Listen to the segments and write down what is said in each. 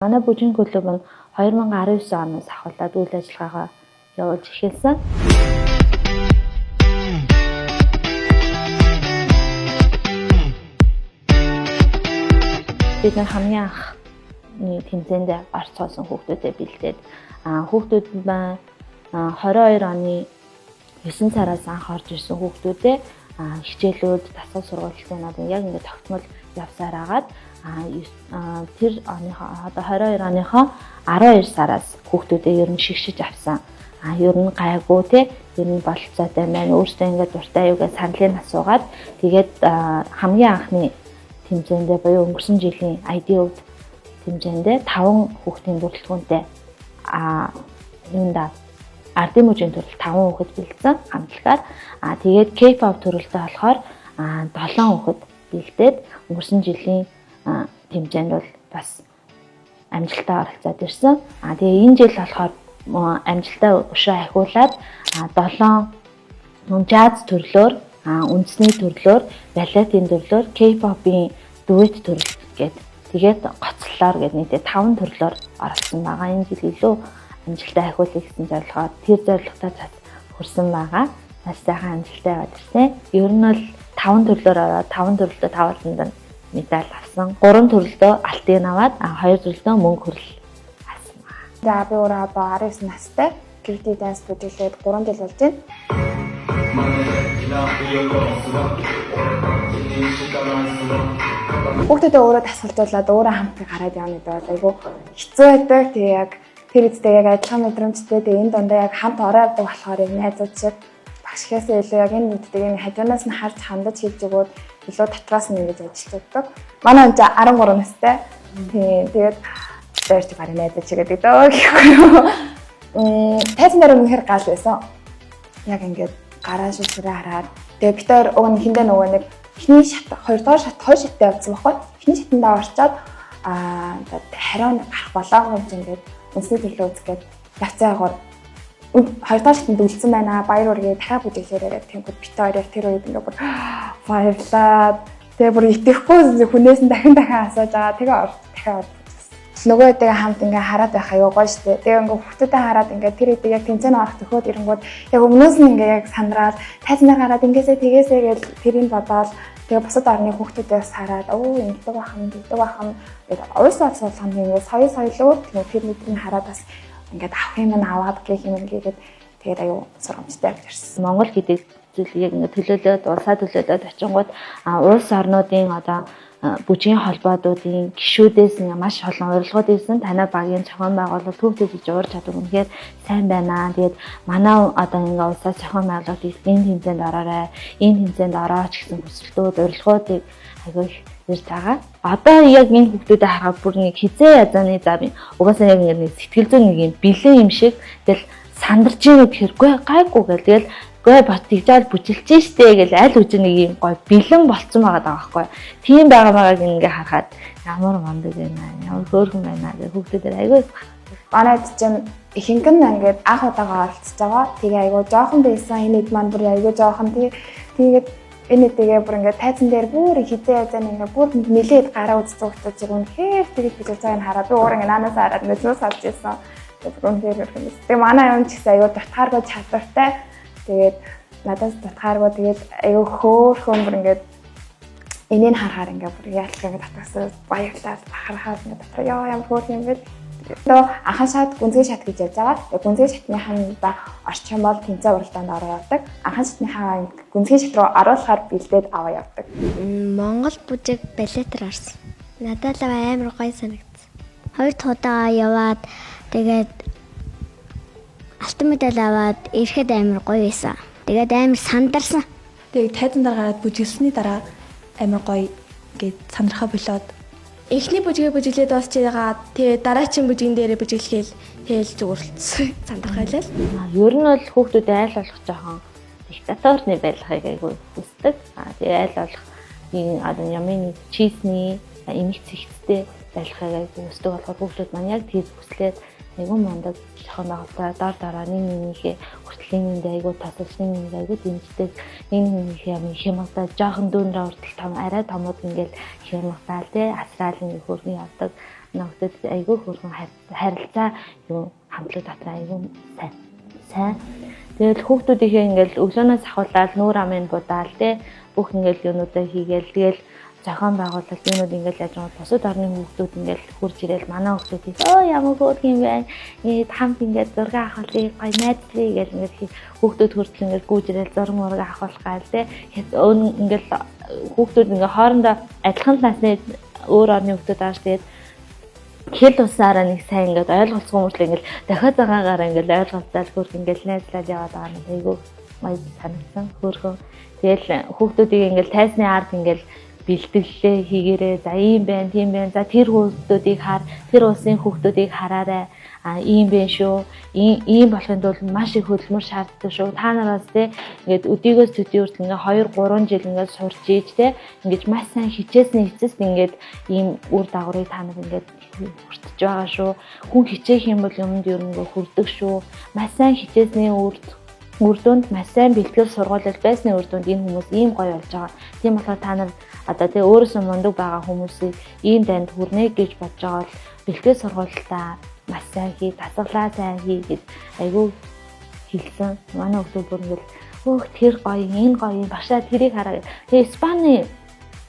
Манай бүжгийн клуб нь 2019 оноос ахуулаад үйл ажиллагаагаа явуулж эхэлсэн. Бид хамгийн анхны тэмцээнд орцоосон хүүхдүүдэд бэлдээд хүүхдүүд маань 22 оны 9 сараас анх орж ирсэн хүүхдүүдээ хичээлүүд, дасгал сургалтууд яг ингээд тогтмол явсаар агаад тэр оныхоо одоо 22 оныхоо 12 сараас хүүхдүүдээ ер нь шигшиж авсан. Ер нь гайгүй те ер нь болцоотой байна. Өөртөө ингээд дуртай юугаа саналыг асуугаад тэгээд хамгийн анхны тэмцээндээ буюу өнгөрсөн жилийн ID-д тэмцээндээ 5 хүүхдийн бүрэлдэхүүнтэй ардын мужийн төрөл 5 хүүхэд бэлдсэн хамтлагаар тэгээд K-pop төрөлтэй болохоор 7 хүүхэд бэлдээд өнгөрсөн жилийн тэмцээнд бол бас амжилттай оролцоод ирсэн. Тэгээ энэ жил болохоор амжилттай өшөө ахиулаад 7 jazz төрлөөр, үндэсний төрлөөр, балетын төрлөөр, K-pop-ийн дуэт төрөл гээд тэгээд гоцлолоор гээд нийтээ 5 төрлөөр оролцсон байгаа. Энэ жил илүү амжилттай ахиулъя гэсэн зорилгоор тэр зорилготой цас хүрсэн байгаа. Маш сайхан амжилттай яваад ирсэн. Ер нь бол 5 төрлөөр ороод 5 төрлөө 5 албанд медаль авсан. 3 төрлөө алтын аваад 2 төрлөө мөнгө хүрэл авсан байна. За би өөрөө одоо 19 настай. Gifted dance бүжиглээд 3 жил болж байна. Хүүхдүүдээ өөрөө тасгалжуулаад өөрөө хамтдаа гараад явна гэдэг бол айгүй хэцүү байдаг. Тэгээ яг тэр үедээ яг адилхан мэдрэмжтэй. Тэгээ энэ дондоо яг хамт ороо явдаг болохоор яг найзууд шиг багшгаас илүү яг энэ үедээ энэ хажуунаас нь харж хандаж хийж өгөөд илүү татраас нь ингэж ажилладаг. Манай он 13 настай. Тэгээд дээрч барин найзууд шиг гэдэг дөө гэхгүй. Тайзан дээр үнэхээр гал байсан. Яг ингээд гараа шүсрээ хараад тэгээ битээр уг нь хиндэ нөгөө нэг эхний шат 2 дахь шат 2 шаттай явуулсан байхгүй. Эхний шатандаа орчоод хариу гарах болоогүй юм ингээд үнсний төлөө үзгээд явцаагаар 2 дахь шатанд үлдсэн байна. Баяр үргээ дахиад бүжиглээрээ тэнгууд битээр яг тэр үед ингээд бүр баярлаад тэгээ бүр итгэхгүй хүнээс нь дахин асууж байгаа. Тэгээ дахиад нөгөөдөө хамт ингээ хараад байх аюу гоё штэ. Тэгээ ингээ хүүхдүүдэд хараад ингээ тэр үедээ яг тэмцээн авах төхөөд ирэнгүүт яг өмнөөс нь ингээ яг сандраад тайзнаар гараад ингээсээ тэгээсээ гэж тэрийг бодоод тэгээ бусад орны хүүхдүүдээс хараад ингэдэг бахан уус цацуулсан ингээ соёлоор тэр мэдрийг хараад бас ингээд авах юм аваад гэх юм ингээд тэгээд аюу сургамжтай авчирсан. Монгол гэдэг зүйл яг ингээ төлөөлөд улсаа төлөөлөд очингууд улс орнуудын одоо бүжгийн холбоодуудын гишүүдээс маш олон урилгууд ирсэн. Танай багийн зохион байгуулалт төвдөж уурж чадвар үнэхээр сайн байна. Тэгээд манай одоо ингээ улсаас зохион байгуулалт энэ тэмцээнд ороорой, энэ тэмцээнд орооч гэсэн хүсэлтүүд, урилгуудыг агай ирж байгаа. Одоо яг энэ хүүхдүүдэд харахад бүр нэг хизээ язааны зав юм. Угаасаа яг ингээ сэтгэл зүйн нэг юм бэлэн юм шиг тэгэл сандарч ийн гэхэргүй гайгүй гэл тэгэл гээ бат тэгжаал бүжиглэж штэ гэл аль үжиг нэг юм гой бэлэн болцсон байгаа байхгүй. Тийм байгааг ингээ харахад ямар мундаг байна, ямар хөөрхөн байна гэх хүүхдүүдээр айгүй. Манайд чинь ихэнх нь ингээд анх удаага оролцож байгаа. Тэгээ айгүй жоохон байсан. Энэ хэд маань бүр айгүй жоохон тэгээд энэ тэгээ бүр ингээд тайзан дээр бүр хизээ язан ингээд бүр нэлээд гараа үзсэн хүүхдүүд чинь үнэхээр тэгээд бүжиглэж байгааг хараад би өөр ингээд наанаас хараад ингээд зүүс авч ирсэн. Тэгээ манай юм ч гэсэн айгүй дутгааргүй чадвартай. Тэгээд надаас татгааргүй тэгээд аюу хөөхөн бүр ингээд энийг харахаар ингээд бүр яалах ингээд татгасаа баярлаад бахархаад ингээд дотроо ямар хөөх юм бэ. Тэгээд анхан шат гүнзгий шат гэж ярьж байгаа. Тэгээд гүнзгий шатныхаа орчин бол тэмцээн уралдаанд ороо явдаг. Анхан шатныхаа гүнзгий шат руу оруулахаар бэлдээд аваа явдаг. Монгол бүжиг балетээр орсон. Надад л амар гоё санагдсан. 2 удаа яваад тэгээд алтан медаль аваад ирэхэд амар гоё байсан. Тэгээд амар сандарсан. Тэгээд тайзан дээр гараад бүжиглсэний дараа амар гоё гээд сандрахаа болоод эхний бүжгээ бүжиглээд дуусч байгаа. Тэгээд дараагийн бүжгийн дээрээ бүжиглэхэл тэгэл зүгөрлцсөн сандрахаа л. Ер нь бол хүүхдүүдэд айл болох жоохон диктаторны байлгахыг айгүй хүсдэг. Тэгээд айл болох одоо ямын чизний эмх цэгцтэй байлгахыг айгүй хүсдэг болохоор хүүхдүүд маань яг тийж хүслээд айгүй мундаг зохион байгуулалтаа дараа нэгнийхээ хүртлийн айгүй тасалж нэг айгүй дэмждэг нэгнийхээ хямгадаа жоохон дүүнрээ хүртэл том арай томод ингээл хямгадаал тий асраал ингээ хөргөн явдаг нөхдөд айгүй хөргөн харилцаа юм хамтлаг дотор айгүй сайн. Тэгэл хүүхдүүдийнхээ ингээл өглөөнөөс ахуулаад нүүр амын будаал те бүх ингээл юунуудаа хийгээл тэгэл зохион байгуулалт юунууд ингээл яаж байгаа бусад орны хүүхдүүд ингээл хурж ирэл манай хүүхдүүд ямар хөөрх юм бэ? Хамт ингээд зураг авахлыг гой найзлий гэж ингээд хүүхдүүд хүртэл ингээд гүйж ирэл зураг мураг авахлах гал те ингээл хүүхдүүд ингээ хоорондоо адилхан насны өөр орны хүүхдүүд ааш тэгээд хэл усаараа нэг сайн ингээд ойлголцох мөртлөө ингээд дахиад цагаагаар ингээд ойлголцоод хөрх ингээд найзлаад яваад байгаа нь айгүй маяг санагдсан хөөрхөн. Тэгэл хүүхдүүдийг ингээд тайсны ард ингээд бэлтгэлээ хийгээрээ за ийм байна тийм байна за тэр хүүхдүүдийг тэр улсын хүүхдүүдийг хараарай ийм байх шүү ийм болохын тулд маш их хөдөлмөр шаарддаг шүү та нараас те ингээд өдийгөөс төдий хүртэл ингээд 2 3 жил ингээд сурч ийж те ингээд маш сайн хичээсний эцэст ингээд ийм үр дагаврыг та нар ингээд хүртэж байгаа шүү хүн хичээх юм бол юмд ер нь хүрдэг шүү маш сайн хичээсний үр дүнд маш сайн бэлтгэл сургууль байсны үр дүнд энэ хүмүүс ийм гоё болж байгаа. Тийм болохоор та нар одоо тэгээ өөрөөсөө мундаг байгаа хүмүүсийг ийм дайнд хүрнэ гэж бодож байгаа бол бэлтгэл сургуультаа маш сайн хий, дасгалаа сайн хий гэж айгүй хэлсэн. Манай хүмүүс бүр ингээл хөөх тэр гоё, энэ гоё, багшаа тэрийг хараа. Тэгээ Испани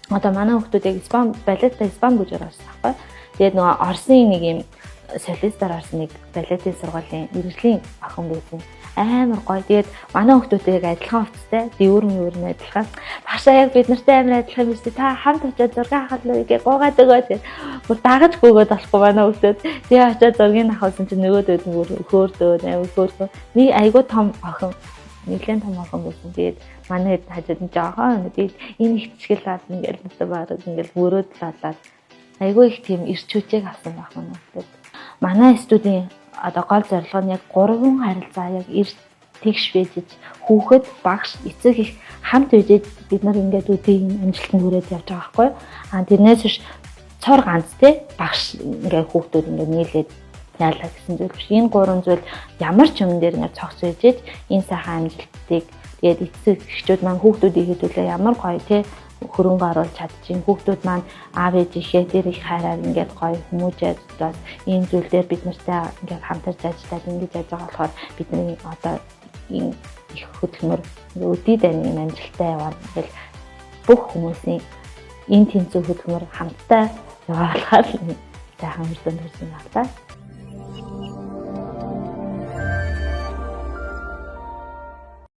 одоо манай хүмүүсийг Испани балетта Испани гэж орсон байхгүй. Тэгээд нөгөө Орсын нэг юм солистаар орсон нэг балетын сургуулийн мэргэжлийн охин байсан. Амар гоё. Тэгээд манай хүмүүсийг адилхан хувцастай, дэвүүр адилхан. Багшаа яг бид нартай амар адилхан биш та хамт очиад зураг авах л үгээ гуугаад өгөөд бүр дагаж гүгөөд болохгүй манай хүмүүс. Тэгээ очиад зургийг авахсан чинь нөгөөдөө бүр хөөрдөө амар хөөрхөн. Нэг айгуу том охин, нэгэн том охин байсан. Тэгээд манай хэд хажууд нь жоохон тэгээд энэ их чиглэлаад ингээл өстө баг ингээл мөрөөд лалаад айгуу их тийм эрч хүчээг авсан байх манай хүмүүс. Манай студийн одоо гол зорилго нь яг 3 харилцаа яг эрт тэгш байж хүүхэд багш эцэг их хамт үжээд бид нар ингээд үдийн амжилтанд хүрээд явж байгаа байхгүй. Тэрнээс биш цор ганц те багш ингээд хүүхдүүд ингээд нийлээд яалаа гэсэн зүйл биш. Энэ 3 зүйл ямар ч юм дээр ингээд цогц үжээд энэ сайхан амжилтыг тэгээд эцэг эхчүүд маань хүүхдүүдийн хэдүүлээ ямар гоё те хөрөнгө оруулж чадчихин хүүхдүүд маань аав ээжийнхээ дээр их хайраар ингээд гоё хүмүүжээд бас ийм зүйл дээр бид нартай ингээд хамтарч ажиллаад ингэж яаж байгаа болохоор бидний одоо ийм их хөдөлмөр өдий дайны амжилттай яваад ингээл бүх хүмүүсийн энэ тэнцүү хөдөлмөр хамтдаа яваа болохоор сайхан үр дүнд хүрсэн байна.